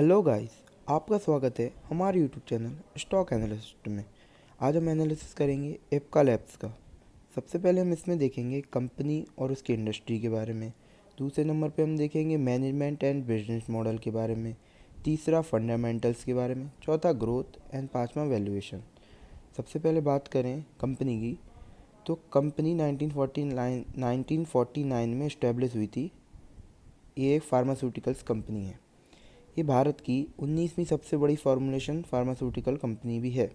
Hello guys, आपका स्वागत है हमारे यूट्यूब चैनल स्टॉक एनालिस्ट में। आज हम एनालिसिस करेंगे एप्का लैब्स का। सबसे पहले हम इसमें देखेंगे कंपनी और उसकी इंडस्ट्री के बारे में। दूसरे नंबर पे हम देखेंगे मैनेजमेंट एंड बिजनेस मॉडल के बारे में। तीसरा फंडामेंटल्स के बारे में। चौथा ग्रोथ एंड पांचवा वैल्यूएशन। सबसे पहले बात करें कंपनी की, तो कंपनी 1949 में इस्टेब्लिश हुई थी। ये एक फार्मास्यूटिकल्स कंपनी है। ये भारत की 19वीं सबसे बड़ी फॉर्मुलेशन फार्मास्यूटिकल कंपनी भी है।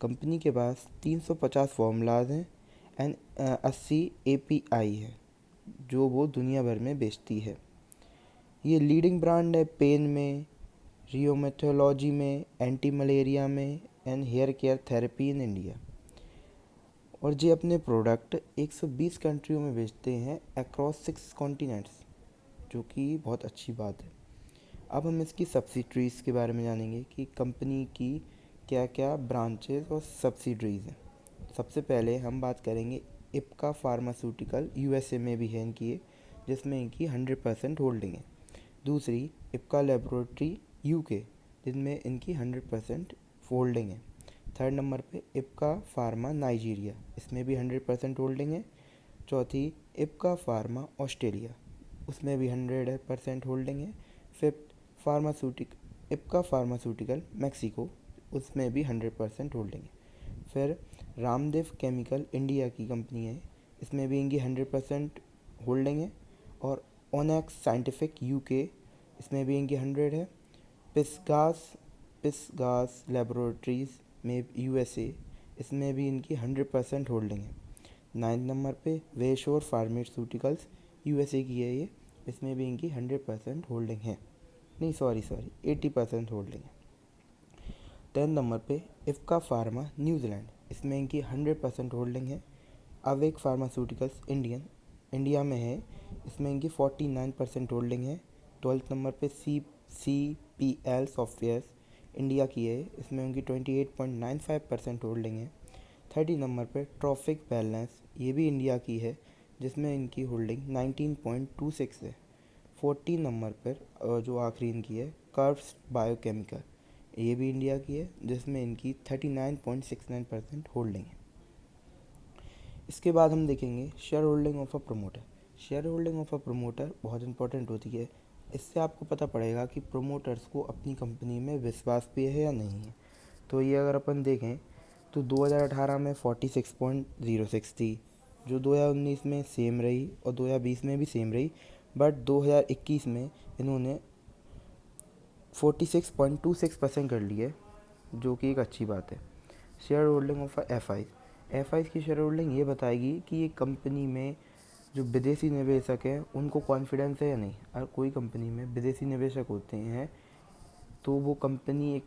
कंपनी के पास 350 फार्मूलाज हैं एंड 80 एपीआई है जो वो दुनिया भर में बेचती है। ये लीडिंग ब्रांड है पेन में, रियोमेथोलॉजी में, एंटी मलेरिया में and hair care therapy in India. और ये अपने प्रोडक्ट 120 कंट्रियों में बेचते हैं अक्रॉस 6 कॉन्टिनेंट्स, जो कि बहुत अच्छी बात है। अब हम इसकी सब्सिडरीज़ के बारे में जानेंगे कि कंपनी की क्या क्या ब्रांचेस और सब्सिडरीज़ हैं। सबसे पहले हम बात करेंगे इप्का फार्मास्यूटिकल, यूएसए में भी है इनकी ये, जिसमें इनकी 100% होल्डिंग है। दूसरी इप्का लेबोरेटरी यूके, जिनमें इनकी 100% होल्डिंग है। थर्ड नंबर पे इप्का फार्मा नाइजीरिया, इसमें भी 100% होल्डिंग है। चौथी इप्का फार्मा ऑस्ट्रेलिया, उसमें भी 100% होल्डिंग है। फिफ्थ इप्का फार्मास्यूटिकल मैक्सिको, उसमें भी 100% होल्डिंग है। फिर रामदेव केमिकल इंडिया की कंपनी है, इसमें भी इनकी 100% होल्डिंग है। और ओनेक्स साइंटिफिक यूके, इसमें भी इनकी 100 है। पिसगास लेबोरेटरीज में यूएसए, इसमें भी इनकी 100% होल्डिंग है। 9 नंबर पे वेशोर फार्मास्यूटिकल्स, यूएसए की है ये, इसमें भी इनकी 100% होल्डिंग है। नहीं, सॉरी 80% होल्डिंग है। 10 नंबर पे इफ्का फार्मा न्यूजीलैंड, इसमें इनकी 100% होल्डिंग है। अवेक फार्मास्यूटिकल्स इंडिया में है, इसमें इनकी 49% होल्डिंग है। 12 नंबर पे CPL सॉफ्टवेयर इंडिया की है, इसमें उनकी 28.95% होल्डिंग है। 30 नंबर पे ट्रॉफिक बैलेंस, ये भी इंडिया की है, जिसमें इनकी होल्डिंग 19.26 है। 14 नंबर पर जो आखिरी इनकी है कर्व्स बायोकेमिकल, ये भी इंडिया की है, जिसमें इनकी 39.69% होल्डिंग है। इसके बाद हम देखेंगे share holding of a promoter. Share holding of a promoter बहुत इंपॉर्टेंट होती है। इससे आपको पता पड़ेगा कि प्रमोटर्स को अपनी कंपनी में विश्वास भी है या नहीं है। तो ये अगर अपन देखें तो 2018 में 46.06 थी, जो 2019 में सेम रही और 2020 में भी सेम रही। बट 2021 में इन्होंने 46.26% कर ली है, जो कि एक अच्छी बात है। Share holding of F I की शेयर होल्डिंग ये बताएगी कि ये कंपनी में जो विदेशी निवेशक हैं उनको कॉन्फिडेंस है या नहीं। अगर कोई कंपनी में विदेशी निवेशक होते हैं तो वो कंपनी एक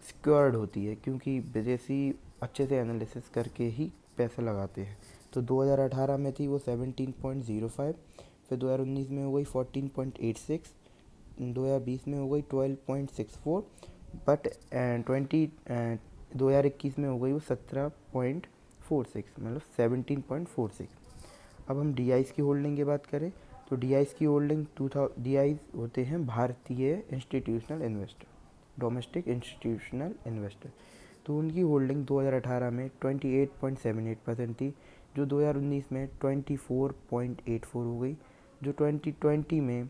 सिक्योर्ड होती है, क्योंकि विदेशी अच्छे से एनालिसिस करके ही पैसा लगाते हैं। तो 2018 में थी वो 17.05, फिर 2019 में हो गई 14.86, 2020 में हो गई 12.64, बट 2021 में हो गई वो 17.46, मतलब 17.46। अब हम डी की होल्डिंग की बात करें तो डी की होल्डिंग डी होते हैं भारतीय institutional investor, domestic institutional investor. तो उनकी होल्डिंग 2018 में 28.78% थी, जो 2019 में 24.84 हो गई, जो 2020 में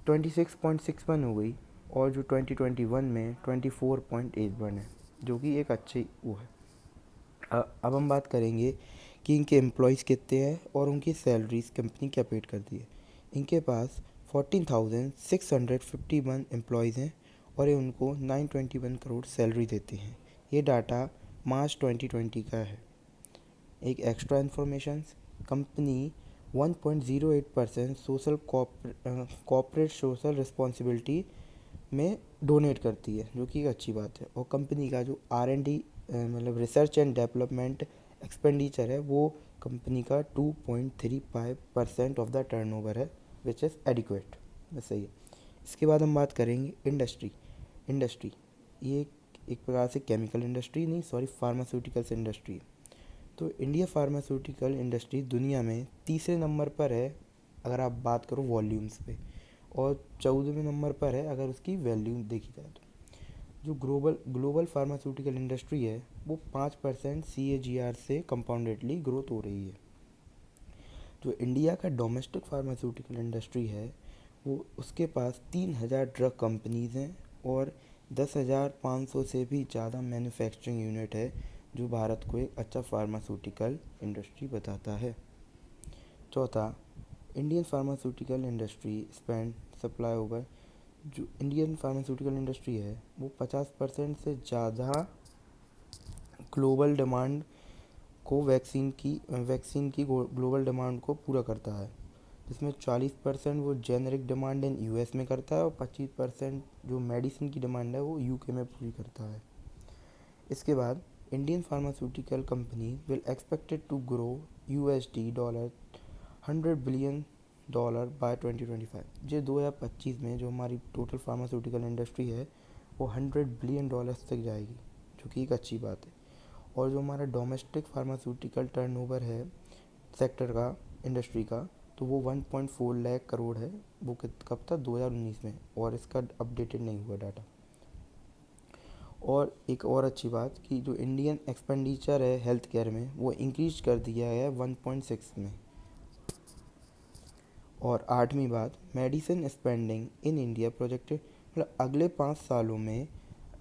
26.61 हो गई, और जो 2021 में 24.81 है, जो कि एक अच्छी वो है। अब हम बात करेंगे कि इनके एम्प्लॉयज़ कितने हैं और उनकी सैलरीज कंपनी क्या पेड करती है। इनके पास 14,651 एम्प्लॉयज़ हैं और ये उनको 921 करोड़ सैलरी देते हैं। ये डाटा मार्च 2020 का है। एक extra information, company 1.08% social corporate social responsibility में डोनेट करती है, जो कि एक अच्छी बात है। और कंपनी का जो R&D मतलब रिसर्च एंड डेवलपमेंट एक्सपेंडिचर है, वो कंपनी का 2.35% ऑफ द टर्नओवर है, विच इज़ एडिक्वेट, बस सही है। इसके बाद हम बात करेंगे इंडस्ट्री ये एक प्रकार से केमिकल इंडस्ट्री नहीं, सॉरी, फार्मास्यूटिकल्स इंडस्ट्री है। तो इंडिया फार्मास्यूटिकल इंडस्ट्री दुनिया में तीसरे नंबर पर है, अगर आप बात करो वॉल्यूम्स पे। और 14वें नंबर पर है अगर उसकी वैल्यू देखी जाए तो। जो ग्लोबल फार्मास्यूटिकल इंडस्ट्री है वो 5% CAGR से कंपाउंडेडली ग्रोथ हो रही है। जो इंडिया का डोमेस्टिक फार्मास्यूटिकल इंडस्ट्री है वो उसके पास 3000 ड्रग कंपनीज़ हैं और 10,500 से भी ज़्यादा मैन्युफैक्चरिंग यूनिट है, जो भारत को एक अच्छा फार्मास्यूटिकल इंडस्ट्री बताता है। चौथा, Indian pharmaceutical industry spend supply over. जो इंडियन फार्मास्यूटिकल इंडस्ट्री है वो 50% से ज़्यादा ग्लोबल डिमांड को वैक्सीन की ग्लोबल डिमांड को पूरा करता है, जिसमें 40% वो जेनरिक डिमांड इन US में करता है और 25% जो मेडिसिन की डिमांड है वो UK में पूरी करता है। इसके बाद Indian pharmaceutical company will expected to grow $100 billion by 2025। जो 2025 में जो हमारी टोटल फार्मास्यूटिकल इंडस्ट्री है वो $100 बिलियन तक जाएगी, जो कि एक अच्छी बात है। और जो हमारा डोमेस्टिक फार्मास्यूटिकल टर्नओवर है सेक्टर का, इंडस्ट्री का, तो वो 1.4 लाख करोड़ है। वो कब था? 2019 में, और इसका अपडेटेड नहीं हुआ डाटा। और एक और अच्छी बात कि जो इंडियन एक्सपेंडिचर है हेल्थ केयर में वो इंक्रीज कर दिया है 1.6 में। और 8वीं बात, medicine spending in India projected, मतलब अगले 5 सालों में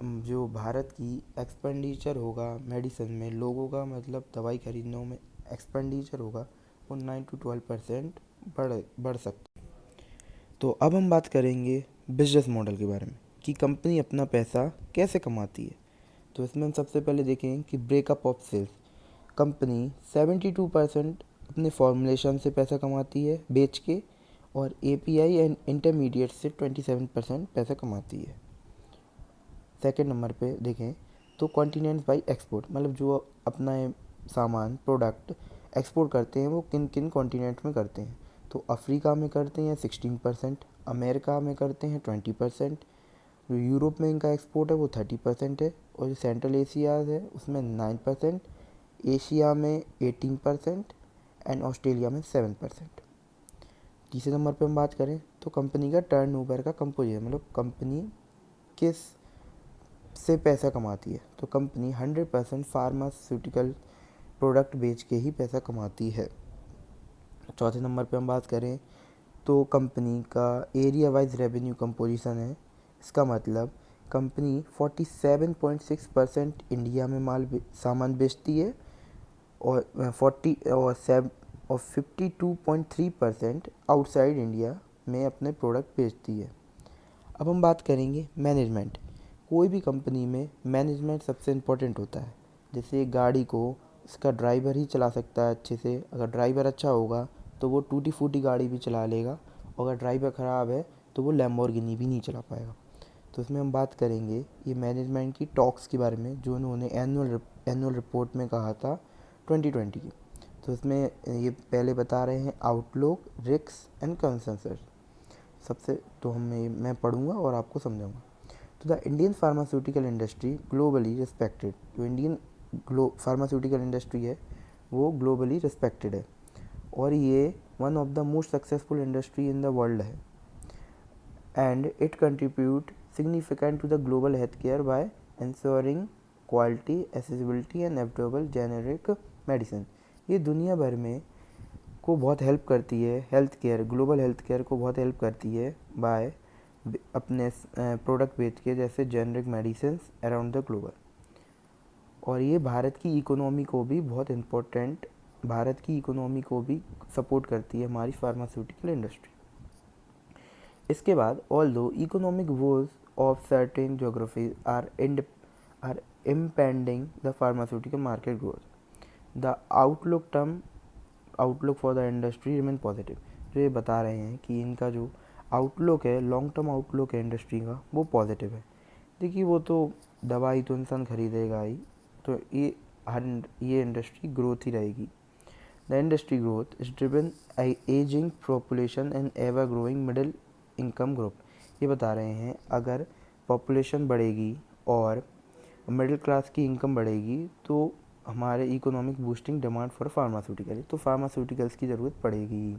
जो भारत की एक्सपेंडिचर होगा मेडिसिन में, लोगों का मतलब दवाई खरीदने में एक्सपेंडिचर होगा, वो 9 to 12% बढ़ सकता है। तो अब हम बात करेंगे बिजनेस मॉडल के बारे में कि कंपनी अपना पैसा कैसे कमाती है। तो इसमें हम सबसे पहले देखें कि ब्रेकअप ऑफ सेल्स। कंपनी 72% अपने फॉर्मुलेशन से पैसा कमाती है बेच के, और API एंड इंटरमीडिएट से 27% पैसा कमाती है। सेकंड नंबर पे देखें तो कॉन्टिनेंट्स बाई एक्सपोर्ट, मतलब जो अपना सामान प्रोडक्ट एक्सपोर्ट करते हैं वो किन किन कॉन्टिनेंट में करते हैं। तो अफ्रीका में करते हैं 16%, अमेरिका में करते हैं 20%, जो यूरोप में इनका एक्सपोर्ट है वो 30% है, और जो सेंट्रल एशिया है उसमें 9%, एशिया में 18% एंड ऑस्ट्रेलिया में 7%। तीसरे नंबर पे हम बात करें तो कंपनी का टर्नओवर का कंपोजिशन, मतलब कंपनी किस से पैसा कमाती है। तो कंपनी 100% फार्मास्यूटिकल प्रोडक्ट बेच के ही पैसा कमाती है। चौथे नंबर पे हम बात करें तो कंपनी का एरिया वाइज रेवेन्यू कंपोजिशन है। इसका मतलब कंपनी 47.6% इंडिया में सामान बेचती है, और 52.3% आउटसाइड इंडिया में अपने प्रोडक्ट बेचती है। अब हम बात करेंगे मैनेजमेंट। कोई भी कंपनी में मैनेजमेंट सबसे इम्पोर्टेंट होता है। जैसे एक गाड़ी को इसका ड्राइवर ही चला सकता है अच्छे से, अगर ड्राइवर अच्छा होगा तो वो टूटी फूटी गाड़ी भी चला लेगा, और अगर ड्राइवर ख़राब है तो वो लैम्बोर्गिनी भी नहीं चला पाएगा। तो इसमें हम बात करेंगे ये मैनेजमेंट की टॉक्स के बारे में, जो उन्होंने एनुअल रिपोर्ट में कहा था 2020 की। तो इसमें ये पहले बता रहे हैं आउटलुक, रिस्क एंड कंसेंसस। सबसे तो मैं पढ़ूंगा और आपको समझाऊंगा। तो the Indian pharmaceutical industry globally respected. जो इंडियन फार्मास्यूटिकल इंडस्ट्री है वो ग्लोबली रिस्पेक्टेड है, और ये one of the most successful industry in the world है, and it contribute significant to the global health care by ensuring quality, accessibility and affordable generic medicine. ये दुनिया भर में को बहुत हेल्प करती है, health care, global health care को बहुत हेल्प करती है बाय अपने प्रोडक्ट बेच के, जैसे generic medicine around the global. और ये भारत की इकोनॉमी को भी बहुत इम्पोर्टेंट, भारत की इकोनॉमी को भी सपोर्ट करती है हमारी फार्मास्यूटिकल इंडस्ट्री। इसके बाद although economic woes of certain geographies are impending the pharmaceutical market growth, the outlook for the industry remain positive। जो ये बता रहे हैं कि इनका जो आउटलुक है, लॉन्ग टर्म आउटलुक है इंडस्ट्री का, वो पॉजिटिव है। देखिए वो तो दवाई तो इंसान खरीदेगा ही, तो ये इंडस्ट्री ग्रोथ ही रहेगी। The industry growth is driven ageing population and ever growing middle income group. ये बता रहे हैं अगर पॉपुलेशन बढ़ेगी और मिडिल क्लास की इनकम बढ़ेगी तो हमारे economic boosting demand for pharmaceutical, तो फार्मास्यूटिकल्स की ज़रूरत पड़ेगी।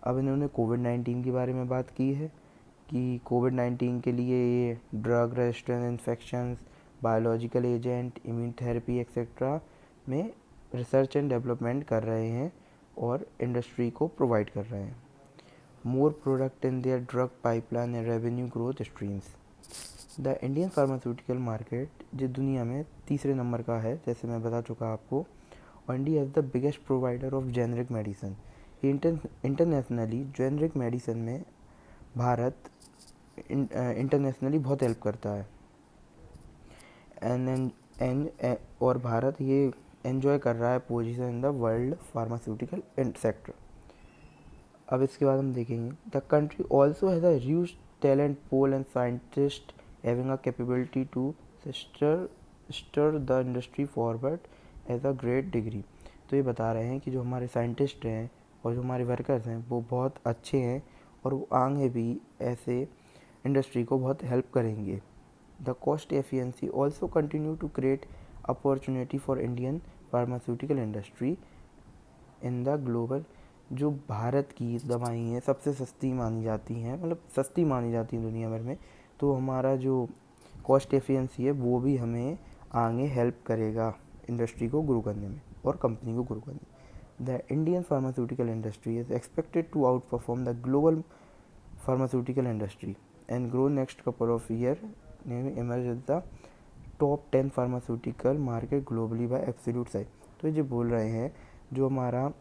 अब इन्होंने कोविड-19 के बारे में बात की है। कि कोविड-19 के लिए ये drug resistant infections, biological agent, immune therapy etcetera में रिसर्च एंड डेवलपमेंट कर रहे हैं और इंडस्ट्री को प्रोवाइड कर रहे हैं। More product in their drug pipeline and revenue growth streams. The Indian pharmaceutical market जो दुनिया में तीसरे नंबर का है, जैसे मैं बता चुका आपको, और India is the biggest provider of generic medicine. Internationally generic medicine में भारत इंटरनेशनली बहुत हेल्प करता है और भारत ये एंजॉय कर रहा है position in the world pharmaceutical sector. अब इसके बाद हम देखेंगे the country also has a huge talent pool and scientist having a capability to stir the industry forward as a great degree. तो ये बता रहे हैं कि जो हमारे साइंटिस्ट हैं और जो हमारे वर्कर्स हैं वो बहुत अच्छे हैं और वो आगे भी ऐसे इंडस्ट्री को बहुत हेल्प करेंगे। The cost efficiency also continue to create opportunity for Indian pharmaceutical industry in the global. जो भारत की दवाई हैं सबसे सस्ती मानी जाती हैं, मतलब सस्ती मानी जाती हैं दुनिया भर में, तो हमारा जो कॉस्ट एफिशिएंसी है वो भी हमें आगे हेल्प करेगा इंडस्ट्री को ग्रो करने में और कंपनी को ग्रो करने में। The Indian pharmaceutical industry is expected to outperform the global pharmaceutical industry and grow next couple of year emerge as the top 10 pharmaceutical market globally by absolute size. तो ये बोल रहे हैं जो हमारा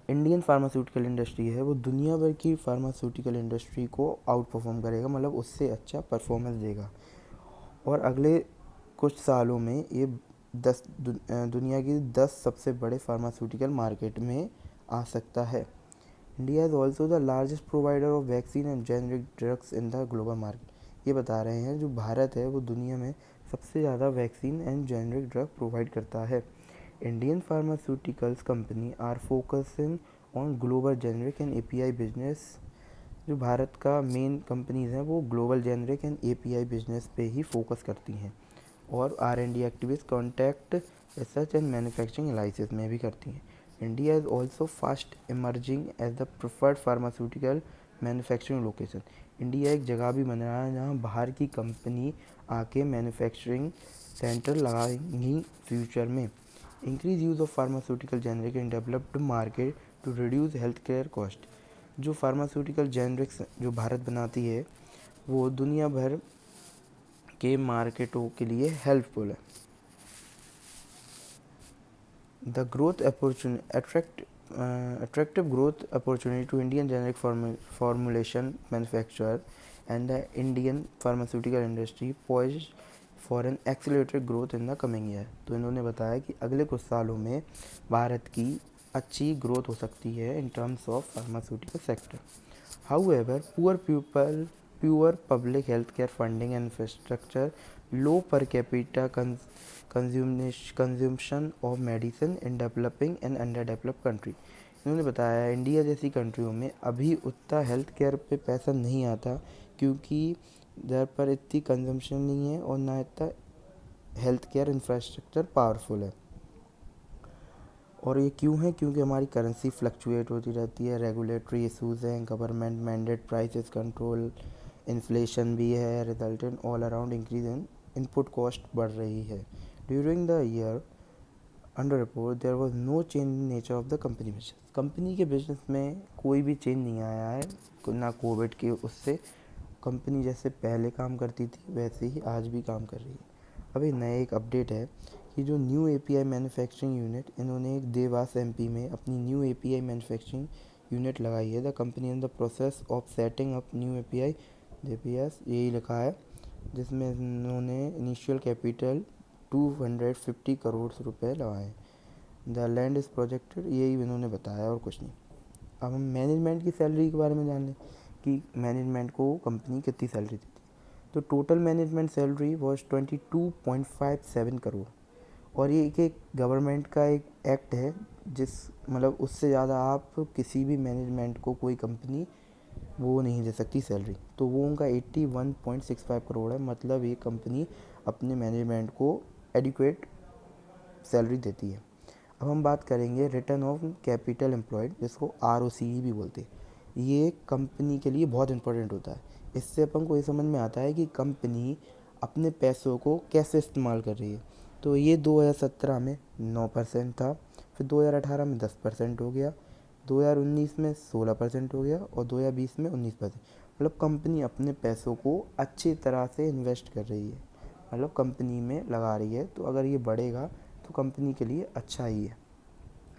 इंडियन फार्मास्यूटिकल इंडस्ट्री है वो दुनिया भर की फार्मास्यूटिकल इंडस्ट्री को आउट परफॉर्म करेगा, मतलब उससे अच्छा परफॉर्मेंस देगा और अगले कुछ सालों में ये दुनिया की 10 सबसे बड़े फार्मास्यूटिकल मार्केट में आ सकता है। India is also the largest provider of vaccine and generic drugs in the global market. ये बता रहे हैं जो भारत है वो दुनिया में सबसे ज़्यादा vaccine and generic drug provide करता है। Indian pharmaceuticals company are focusing on global generic and API business. जो भारत का मेन कंपनीज़ हैं वो global generic and API business पे ही फोकस करती हैं और R&D activities contact research and manufacturing analysis में भी करती हैं। India is also fast emerging as the preferred pharmaceutical manufacturing location. India एक जगह भी बन रहा है जहाँ बाहर की कंपनी आके मैन्युफैक्चरिंग सेंटर लगाएंगी फ्यूचर में। Increase use of pharmaceutical generic in developed market to reduce health care cost. जो फार्मास्यूटिकल जेनरिक्स जो भारत बनाती है वो दुनिया भर के मार्केटों के लिए हेल्पफुल है। The growth attractive growth opportunity to Indian generic formulation manufacturer and the Indian pharmaceutical industry poised for an accelerated growth in the coming year। तो इन्होंने बताया कि अगले कुछ सालों में भारत की अच्छी ग्रोथ हो सकती है in terms of pharmaceutical sector. However, poor public healthcare funding and infrastructure, low per capita consumption of medicine in developing and underdeveloped country। इन्होंने बताया इंडिया जैसी कंट्रियों में अभी उतना हेल्थ केयर पे पैसा नहीं आता क्योंकि इधर पर इतनी कंजम्पशन नहीं है और ना इतना हेल्थ केयर इंफ्रास्ट्रक्चर पावरफुल है। और ये क्यों है? क्योंकि हमारी करेंसी फ्लक्चुएट होती रहती है, रेगुलेटरी इशूज़ हैं, government mandate prices control, inflation भी है, resultant all around increase in input cost बढ़ रही है। During the year under report there was no change in nature of the company business. Company के बिजनेस में कोई भी चेंज नहीं आया है, ना कोविड के उससे। कंपनी जैसे पहले काम करती थी वैसे ही आज भी काम कर रही है। अभी नया एक अपडेट है कि जो न्यू एपीआई मैन्युफैक्चरिंग यूनिट, इन्होंने एक देवास एमपी में अपनी न्यू एपीआई मैन्युफैक्चरिंग यूनिट लगाई है। The company in the process of setting up new API JPS, यही लिखा है, जिसमें इन्होंने इनिशियल कैपिटल 250 करोड़ रुपए लगाए। द लैंड इज़ प्रोजेक्टेड, यही इन्होंने बताया और कुछ नहीं। अब हम मैनेजमेंट की सैलरी के बारे में जान लें कि मैनेजमेंट को कंपनी कितनी सैलरी देती है। तो total management salary was 22.57 crore. और ये एक गवर्नमेंट का एक एक्ट है जिस मतलब उससे ज़्यादा आप किसी भी मैनेजमेंट को कोई कंपनी वो नहीं दे सकती सैलरी। तो वो उनका 81.65 करोड़ है, मतलब ये कंपनी अपने मैनेजमेंट को एडिक्वेट सैलरी देती है। अब हम बात करेंगे रिटर्न ऑफ कैपिटल एम्प्लॉयड, जिसको ROCE भी बोलते हैं। ये कंपनी के लिए बहुत इंपॉर्टेंट होता है इससे अपन को ये समझ में आता है कि कंपनी अपने पैसों को कैसे इस्तेमाल कर रही है। तो ये 2017 में 9% था, फिर 2018 में 10% हो गया, 2019 में 16% हो गया और 2020 में 19%। मतलब कंपनी अपने पैसों को अच्छी तरह से इन्वेस्ट कर रही है, मतलब कंपनी में लगा रही है। तो अगर ये बढ़ेगा तो कंपनी के लिए अच्छा ही है।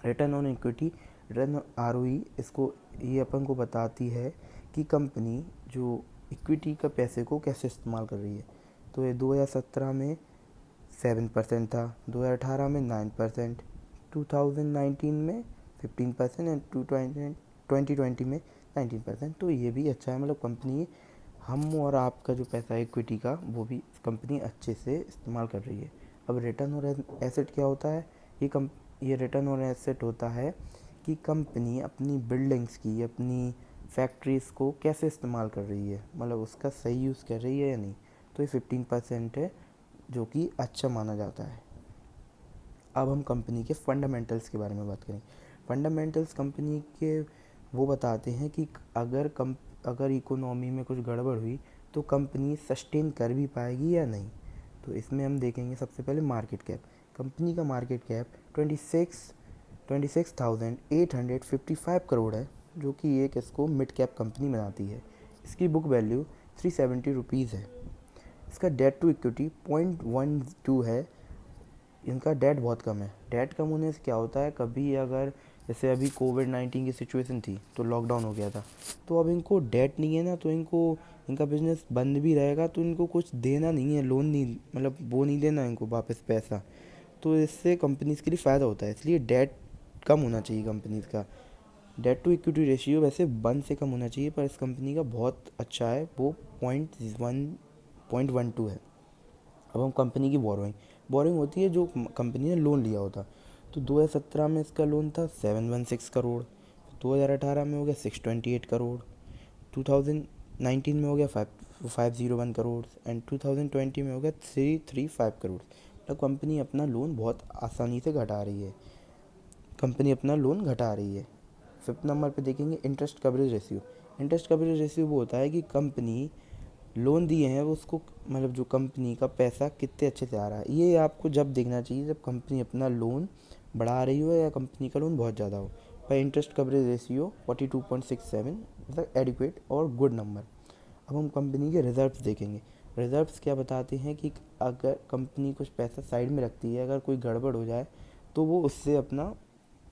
Return on equity, return ROE, इसको ये अपन को बताती है कि कंपनी जो इक्विटी का पैसे को कैसे इस्तेमाल कर रही है। तो ये 2017 में 7% था, 2018 में 9%, 2019 में 15% एंड 2020 में 19%। तो ये भी अच्छा है, मतलब कंपनी हम और आपका जो पैसा है इक्विटी का, वो भी कंपनी अच्छे से इस्तेमाल कर रही है। अब रिटर्न और एसेट क्या होता है? ये रिटर्न और एसेट होता है कि कंपनी अपनी बिल्डिंग्स की, अपनी फैक्ट्रीज़ को कैसे इस्तेमाल कर रही है, मतलब उसका सही यूज़ कर रही है या नहीं। तो ये 15% है, जो कि अच्छा माना जाता है। अब हम कंपनी के फंडामेंटल्स के बारे में बात करें। फंडामेंटल्स कंपनी के वो बताते हैं कि अगर इकोनॉमी में कुछ गड़बड़ हुई तो कंपनी सस्टेन कर भी पाएगी या नहीं। तो इसमें हम देखेंगे सबसे पहले मार्केट कैप। कंपनी का मार्केट कैप 26,855 करोड़ है, जो कि एक इसको मिड कैप कंपनी बनाती है। इसकी बुक वैल्यू 370 रुपीज़ है। इसका डेट टू इक्विटी 0.12 है। इनका डेट बहुत कम है। डेट कम होने से क्या होता है, कभी अगर जैसे अभी कोविड-19 की सिचुएशन थी तो लॉकडाउन हो गया था, तो अब इनको डेट नहीं है ना, तो इनका बिजनेस बंद भी रहेगा तो इनको कुछ देना नहीं है, लोन नहीं, मतलब वो नहीं देना इनको वापस पैसा। तो इससे कंपनीज़ के लिए फ़ायदा होता है, इसलिए डेट कम होना चाहिए कंपनीज़ का। डेट टू इक्विटी रेशियो वैसे 1 से कम होना चाहिए, पर इस कंपनी का बहुत अच्छा है, वो 0.12 है। अब हम कंपनी की बोरोइंग होती है जो कंपनी ने लोन लिया होता। तो 2017 में इसका लोन था 716 करोड़, 2018 में हो गया 628 करोड़, 2019 में हो गया 501 करोड़ एंड 2020 में हो गया 335 करोड़। मतलब कंपनी अपना लोन बहुत आसानी से घटा रही है, फिफ्थ नंबर पे देखेंगे interest coverage ratio. Interest coverage ratio वो होता है कि कंपनी लोन दिए हैं वो उसको, मतलब जो कंपनी का पैसा कितने अच्छे से आ रहा है। ये आपको जब देखना चाहिए जब कंपनी अपना लोन बढ़ा रही हो या कंपनी का लोन बहुत ज़्यादा हो। पर इंटरेस्ट कवरेज रेशियो 42.67 मतलब एडिक्वेट और गुड नंबर। अब हम कंपनी के रिजर्व्स देखेंगे। रिजर्व्स क्या बताते हैं कि अगर कंपनी कुछ पैसा साइड में रखती है, अगर कोई गड़बड़ हो जाए तो वो उससे अपना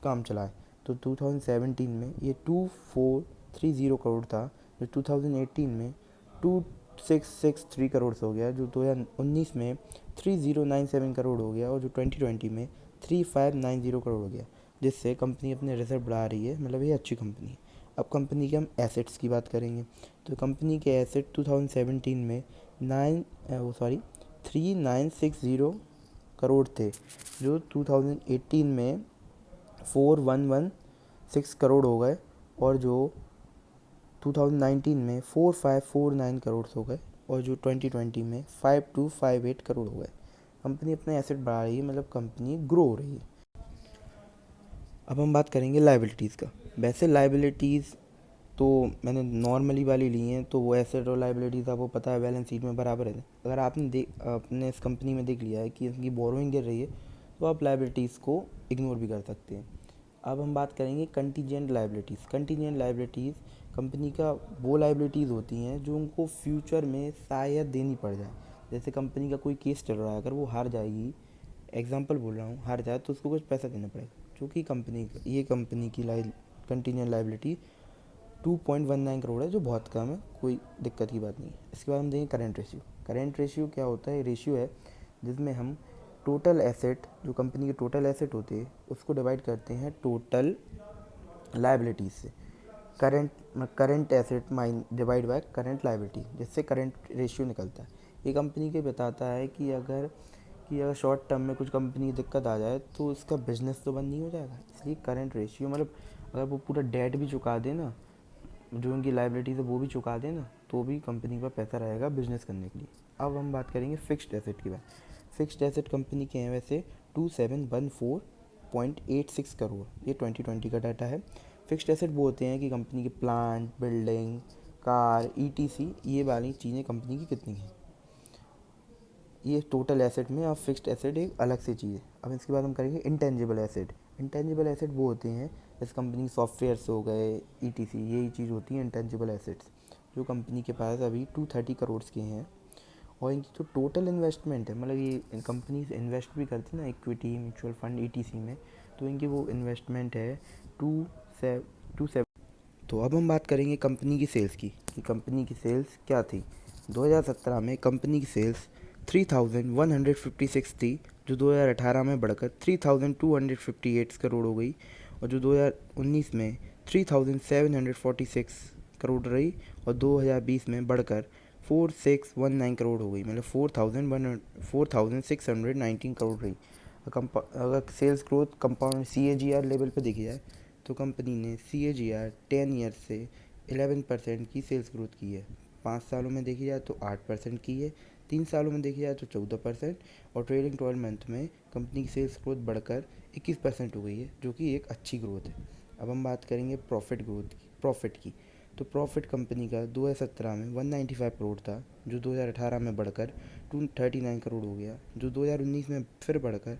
काम चलाए। तो 2017 में ये 2430 करोड़ था, जो 2018 में 2663 करोड़ हो गया, जो 2019 में 3097 करोड़ हो गया और जो 2020 में 3590 करोड़ हो गया, जिससे कंपनी अपने रिजर्व बढ़ा रही है, मतलब ये अच्छी कंपनी है। अब कंपनी के हम एसेट्स की बात करेंगे। तो कंपनी के एसेट 2017 में 3960 करोड़ थे, जो 2018 में 4116 करोड़ हो गए और जो 2019 में 4549 करोड़ हो गए और जो 2020 में 5258 करोड़ हो गए। कंपनी अपने एसेट बढ़ा रही है, मतलब कंपनी ग्रो हो रही है। अब हम बात करेंगे लाइबिलिटीज़ का। वैसे लाइबिलिटीज़ तो मैंने नॉर्मली वाली ली हैं, तो वो एसेट और लाइबिलिटीज़ आपको पता है बैलेंस शीट में बराबर है। अगर आपने इस कंपनी में देख लिया है कि इसकी बोरोइंग गिर रही है, तो आप लाइबिलिटीज़ को इग्नोर भी कर सकते हैं। अब हम बात करेंगे contingent liabilities. Contingent liabilities company का वो लाइबिलिटीज़ होती हैं जो उनको फ्यूचर में शायद देनी पड़ जाए। जैसे कंपनी का कोई केस चल रहा है, अगर वो हार जाएगी, एग्जांपल बोल रहा हूँ, हार जाए तो उसको कुछ पैसा देना पड़ेगा, जो कि कंपनी की कंटीजेंट लाइबिलिटी 2.19 करोड़ है, जो बहुत कम है, कोई दिक्कत की बात नहीं है। इसके बाद हम देखें करेंट रेशियो। करेंट रेशियो क्या होता है? रेशियो है जिसमें हम टोटल एसेट, जो कंपनी के टोटल एसेट होते हैं, उसको डिवाइड करते हैं टोटल लाइबिलिटीज़ से। Current asset mine divide by current liability, जिससे करंट रेशियो निकलता है। ये कंपनी के बताता है कि अगर शॉर्ट टर्म में कुछ कंपनी की दिक्कत आ जाए तो उसका बिजनेस तो बंद नहीं हो जाएगा। इसलिए करंट रेशियो, मतलब अगर वो पूरा डेट भी चुका दे ना, जो उनकी लाइबिलिटीज़ है वो भी चुका दे ना, तो भी कंपनी का पैसा रहेगा बिजनेस करने के लिए। अब हम बात करेंगे फिक्स्ड एसेट की बात। फिक्स्ड एसेट कंपनी के हैं वैसे 2714.86 करोड़, ये 2020 का डाटा है। फिक्स्ड एसेट वो होते हैं कि कंपनी के प्लांट, बिल्डिंग, कार, ईटीसी, ये वाली चीज़ें कंपनी की कितनी हैं। ये टोटल एसेट में, अब फिक्स्ड एसेट एक अलग से चीज़ है। अब इसके बाद हम करेंगे इंटेंजिबल एसेट। इंटेंजिबल एसेट वो होते हैं जैसे कंपनी सॉफ्टवेयर्स हो गए, ईटीसी, यही चीज़ होती है इंटेंजिबल एसेट्स, जो कंपनी के पास अभी 230 करोड़ के हैं। और इनकी जो टोटल इन्वेस्टमेंट है, मतलब ये कंपनीज इन्वेस्ट भी करती है ना इक्विटी, म्यूचुअल फंड, ईटीसी में, तो इनकी वो इन्वेस्टमेंट है टू सेवन। तो अब हम बात करेंगे कंपनी की सेल्स की, कि कंपनी की सेल्स क्या थी। 2017 में कंपनी की सेल्स 3156 थी, जो 2018 में बढ़कर 3258 करोड़ हो गई, और जो 2019 में 3746 करोड़ रही, और 2020 में बढ़कर 4619 करोड़ हो गई, मतलब 4619 करोड़ रही। अगर sales growth compound CAGR level पर देखी जाए तो कंपनी ने CAGR 10 ईयर से 11% की सेल्स ग्रोथ की है। 5 सालों में देखी जाए तो 8% की है, 3 सालों में देखी जाए तो 14%, और ट्रेलिंग 12 मंथ में कंपनी की सेल्स ग्रोथ बढ़कर 21% हो गई है, जो कि एक अच्छी ग्रोथ है। अब हम बात करेंगे प्रॉफिट की। तो प्रॉफिट कंपनी का 2017 में 195 करोड़ था, जो 2018 में बढ़कर 239 करोड़ हो गया, जो 2019 में फिर बढ़कर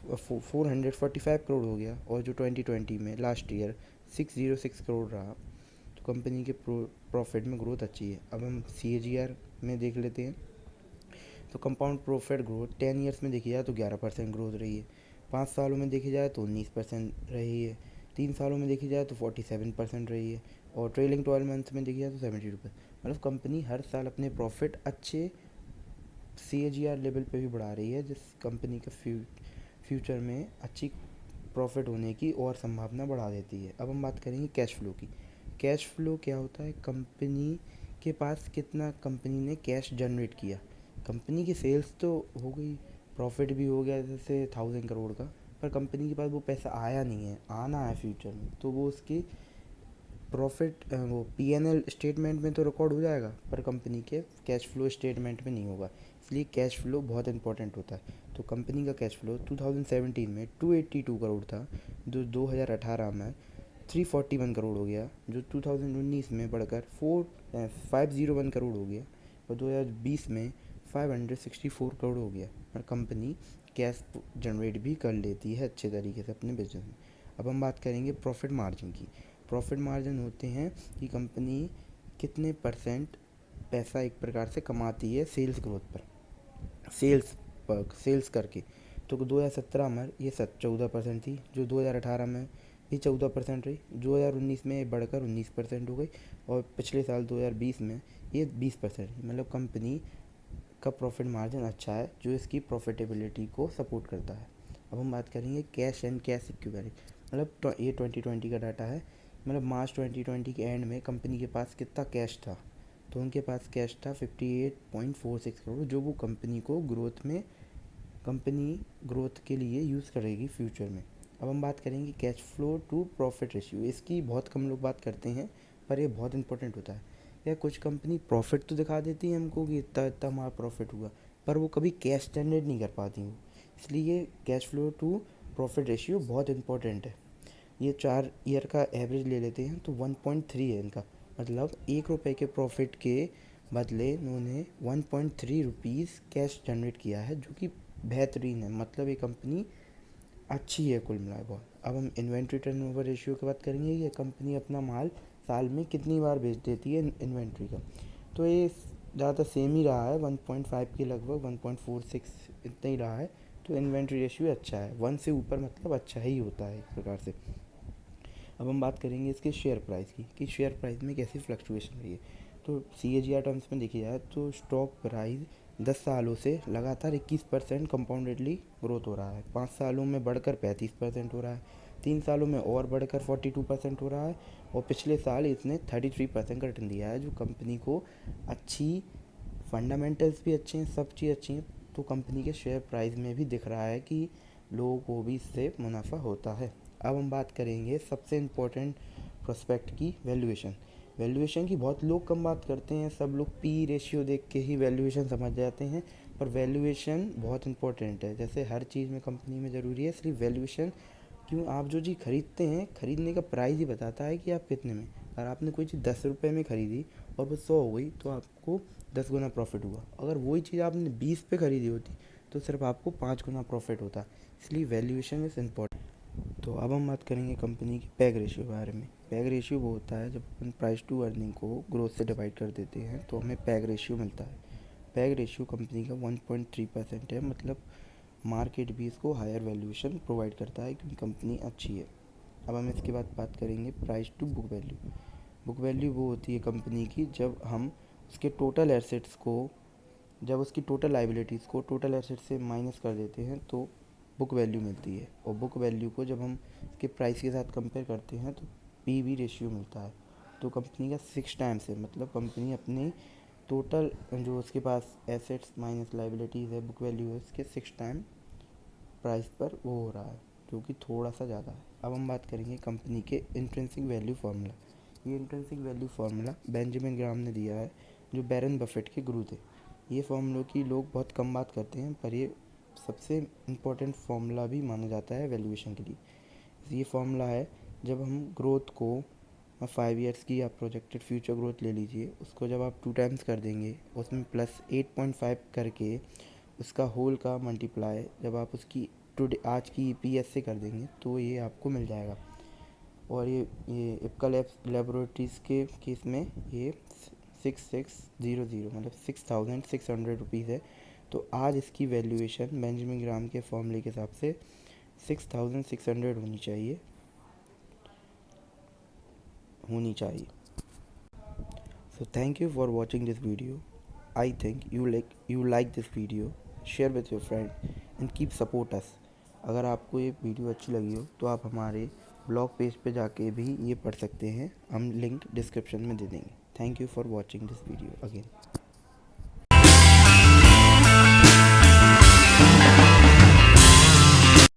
445 करोड़ हो गया, और जो 2020 में लास्ट ईयर 606 करोड़ रहा। तो कंपनी के प्रॉफिट में ग्रोथ अच्छी है। अब हम CAGR में देख लेते हैं। तो कंपाउंड प्रॉफिट ग्रोथ 10 ईयर्स में देखी जाए तो 11% ग्रोथ रही है, 5 सालों में देखी जाए तो 19% रही है, 3 सालों में देखी जाए तो 47% रही है, और ट्रेलिंग 12 मंथ में देखी जाए तो 72%। मतलब कंपनी हर साल अपने प्रॉफिट अच्छे CAGR लेवल पे भी बढ़ा रही है, जिस कंपनी का फ्यूचर में अच्छी प्रॉफिट होने की और संभावना बढ़ा देती है। अब हम बात करेंगे कैश फ्लो की। कैश फ्लो क्या होता है, कंपनी के पास कितना कंपनी ने कैश जनरेट किया। कंपनी की सेल्स तो हो गई, प्रॉफिट भी हो गया जैसे 1000 करोड़ का, पर कंपनी के पास वो पैसा आया नहीं है, आना है फ्यूचर में, तो वो उसकी प्रॉफिट वो PNL स्टेटमेंट में तो रिकॉर्ड हो जाएगा, पर कंपनी के कैश फ्लो स्टेटमेंट में नहीं होगा। इसलिए कैश फ्लो बहुत इंपॉर्टेंट होता है। तो कंपनी का कैश फ्लो 2017 में 282 करोड़ था, जो 2018 में 341 करोड़ हो गया, जो 2019 में बढ़कर 501 करोड़ हो गया, और 2020 में 564 करोड़ हो गया। और कंपनी कैश जनरेट भी कर लेती है अच्छे तरीके से अपने बिजनेस में। अब हम बात करेंगे प्रॉफिट मार्जिन की। प्रॉफिट मार्जिन होते हैं कि कंपनी कितने परसेंट पैसा एक प्रकार से कमाती है सेल्स ग्रोथ पर, सेल्स करके। तो 2017 में ये 14% थी, जो 2018 में भी 14% रही, 2019 में बढ़कर 19% हो गई, और पिछले साल 2020 में ये 20%। मतलब कंपनी का प्रॉफिट मार्जिन अच्छा है, जो इसकी प्रॉफिटेबिलिटी को सपोर्ट करता है। अब हम बात करेंगे कैश एंड कैश इक्विवेलेंट। मतलब ये 2020 का डाटा है, मतलब मार्च 2020 के एंड में कंपनी के पास कितना कैश था। तो उनके पास कैश था 58.46 करोड़, जो वो कंपनी ग्रोथ के लिए यूज़ करेगी फ्यूचर में। अब हम बात करेंगे cash flow to profit ratio. इसकी बहुत कम लोग बात करते हैं, पर ये बहुत इंपॉर्टेंट होता है। या कुछ कंपनी प्रॉफिट तो दिखा देती है हमको कि इतना इतना हमारा प्रॉफिट हुआ, पर वो कभी कैश जनरेट नहीं कर पाती वो। इसलिए cash flow to profit ratio बहुत इंपॉर्टेंट है। ये 4 ईयर का एवरेज ले लेते हैं तो 1.3 है इनका। मतलब 1 रुपये के प्रॉफिट के बदले इन्होंने 1.3 रुपीज़ कैश जनरेट किया है, जो कि बेहतरीन है। मतलब ये कंपनी अच्छी है कुल मिलाकर बहुत। अब हम इन्वेंट्री टर्नओवर रेशियो की बात करेंगे, ये कंपनी अपना माल साल में कितनी बार बेच देती है इन्वेंट्री का। तो ये ज़्यादा सेम ही रहा है, 1.5 के लगभग 1.46 इतना ही रहा है। तो इन्वेंट्री रेशियो अच्छा है, 1 से ऊपर मतलब अच्छा ही होता है एक प्रकार से। अब हम बात करेंगे इसके शेयर प्राइस की, कि शेयर प्राइस में कैसी फ्लक्चुएशन रही है। तो CAGR टर्म्स में देखी जाए तो स्टॉक प्राइस 10 सालों से लगातार 21% कंपाउंडेडली ग्रोथ हो रहा है, 5 सालों में बढ़कर 35% हो रहा है, 3 सालों में और बढ़कर 42% हो रहा है, और पिछले साल इसने 33% का रिटर्न दिया है, जो कंपनी को अच्छी फंडामेंटल्स भी अच्छे हैं, सब चीज़ अच्छी हैं। तो कंपनी के शेयर प्राइस में भी दिख रहा है कि लोगों को भी इससे मुनाफा होता है। अब हम बात करेंगे सबसे इम्पोर्टेंट प्रोस्पेक्ट की, वैल्यूएशन। वैल्यूएशन की बहुत लोग कम बात करते हैं, सब लोग पी रेशियो देख के ही वैल्यूएशन समझ जाते हैं, पर वैल्यूएशन बहुत इंपॉर्टेंट है। जैसे हर चीज़ में कंपनी में ज़रूरी है, इसलिए वैल्यूएशन क्यों, आप जो चीज़ खरीदते हैं, खरीदने का प्राइस ही बताता है कि आप कितने में। अगर आपने कोई चीज़ 10 रुपये में ख़रीदी और वो 100 हो गई तो आपको 10 गुना प्रॉफिट हुआ। अगर वही चीज़ आपने 20 पे ख़रीदी होती तो सिर्फ आपको 5 गुना प्रॉफिट होता। इसलिए वैल्यूएशन इज़ इम्पॉर्टेंट। तो अब हम बात करेंगे कंपनी की पैग रेशियो के बारे में। पैग रेशियो वो होता है जब अपन प्राइस टू अर्निंग को ग्रोथ से डिवाइड कर देते हैं तो हमें पैग रेशियो मिलता है। पैग रेशियो कंपनी का 1.3% है, मतलब मार्केट भी इसको हायर वैल्यूएशन प्रोवाइड करता है क्योंकि कंपनी अच्छी है। अब हम इसके बाद बात करेंगे price to book value. Book value वो होती है कंपनी की जब हम उसके टोटल एसेट्स को, जब उसकी टोटल लाइबिलिटीज़ को टोटल एसेट्स से माइनस कर देते हैं तो बुक वैल्यू मिलती है। और बुक वैल्यू को जब हम इसके प्राइस के साथ कंपेयर करते हैं तो पीवी रेशियो मिलता है। तो कंपनी का 6 टाइम्स है, मतलब कंपनी अपनी टोटल जो उसके पास एसेट्स माइनस लाइबिलिटीज़ है, बुक वैल्यू है, उसके 6 टाइम प्राइस पर वो हो रहा है, जो कि थोड़ा सा ज़्यादा है। अब हम बात करेंगे कंपनी के इंट्रिंसिक वैल्यू फार्मूला। ये इंट्रिंसिक वैल्यू फार्मूला बेंजामिन ग्राम ने दिया है, जो बैरन बफेट के गुरु थे। ये फार्मूलों की लोग बहुत कम बात करते हैं, पर ये सबसे इम्पोर्टेंट फार्मूला भी माना जाता है वैल्यूएशन के लिए। ये फार्मूला है जब हम ग्रोथ को 5 ईयर्स की आप प्रोजेक्टेड फ्यूचर ग्रोथ ले लीजिए, उसको जब आप 2 टाइम्स कर देंगे, उसमें प्लस 8.5 करके उसका होल का मल्टीप्लाई जब आप उसकी टुडे आज की ईपीएस से कर देंगे तो ये आपको मिल जाएगा। और ये इप्का लेबोरेटरीज़ के केस में ये 6600 मतलब 6600 रुपीज़ है। तो आज इसकी वैल्यूएशन बेंजामिन ग्राम के फॉर्मूले के हिसाब से 6600 होनी चाहिए। So thank you for watching this video. I think you like this video. Share with your friend and keep support us. अगर आपको ये वीडियो अच्छी लगी हो तो आप हमारे ब्लॉग पेज पे जाके भी ये पढ़ सकते हैं, हम लिंक डिस्क्रिप्शन में दे देंगे। Thank you for watching this video again.